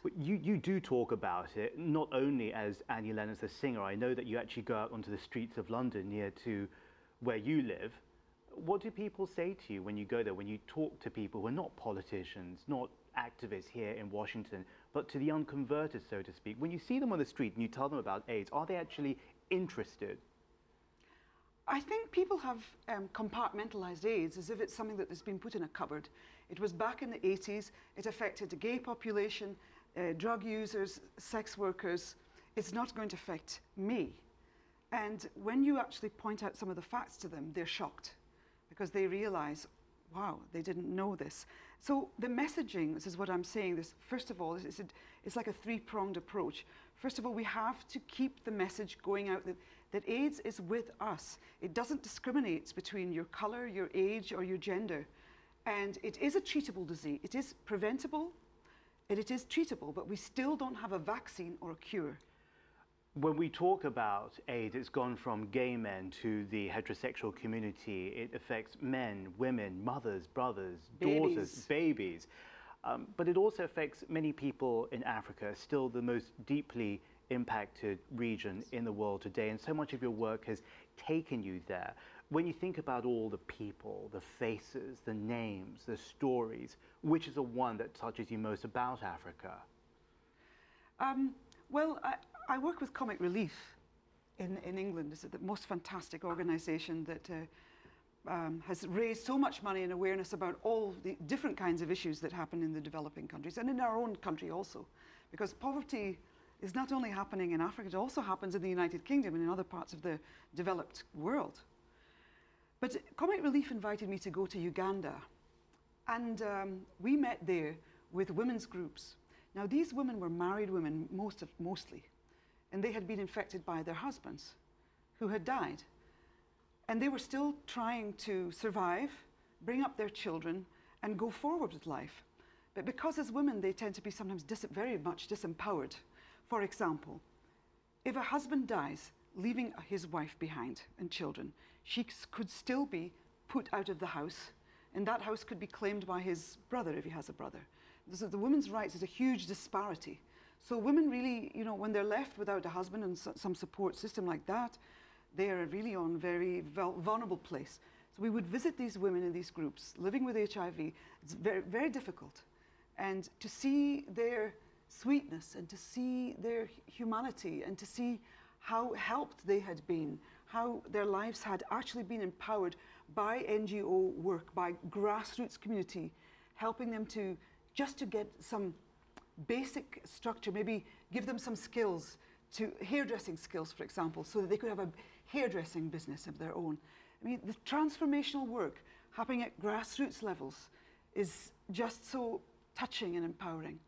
But you do talk about it, not only as Annie Lennox, a singer. I know that you actually go out onto the streets of London near to where you live. What do people say to you when you go there, when you talk to people who are not politicians, not activists here in Washington, but to the unconverted, so to speak? When you see them on the street and you tell them about AIDS, are they actually interested? I think people have compartmentalized AIDS as if it's something that has been put in a cupboard. It was back in the 80s. It affected the gay population, drug users, sex workers. It's not going to affect me. And when you actually point out some of the facts to them, they're shocked because they realize, wow, they didn't know this. So the messaging, this is what I'm saying, this, first of all, it's like a three-pronged approach. First of all, we have to keep the message going out that AIDS is with us. It doesn't discriminate between your color, your age, or your gender. And it is a treatable disease. It is preventable, and it is treatable, but we still don't have a vaccine or a cure. When we talk about AIDS, it's gone from gay men to the heterosexual community. It affects men, women, mothers, brothers, daughters, babies. But it also affects many people in Africa, still the most deeply impacted region in the world today. And so much of your work has taken you there. When you think about all the people, the faces, the names, the stories, which is the one that touches you most about Africa? Well, I work with Comic Relief in England. It's the most fantastic organisation that has raised so much money and awareness about all the different kinds of issues that happen in the developing countries and in our own country also. Because poverty is not only happening in Africa, it also happens in the United Kingdom and in other parts of the developed world. But Comic Relief invited me to go to Uganda, and we met there with women's groups. Now, these women were married women, mostly, and they had been infected by their husbands who had died. And they were still trying to survive, bring up their children, and go forward with life. But because as women, they tend to be sometimes very much disempowered. For example, if a husband dies, leaving his wife behind and children, she could still be put out of the house, and that house could be claimed by his brother if he has a brother. So the women's rights is a huge disparity. So women really, you know, when they're left without a husband and some support system like that, they are really on a very vulnerable place. So we would visit these women in these groups living with HIV. It's very, very difficult. And to see their sweetness and to see their humanity and to see how helped they had been, how their lives had actually been empowered by NGO work, by grassroots community, helping them to just to get some basic structure, maybe give them some skills, to hairdressing skills, for example, so that they could have a hairdressing business of their own. I mean, the transformational work happening at grassroots levels is just so touching and empowering.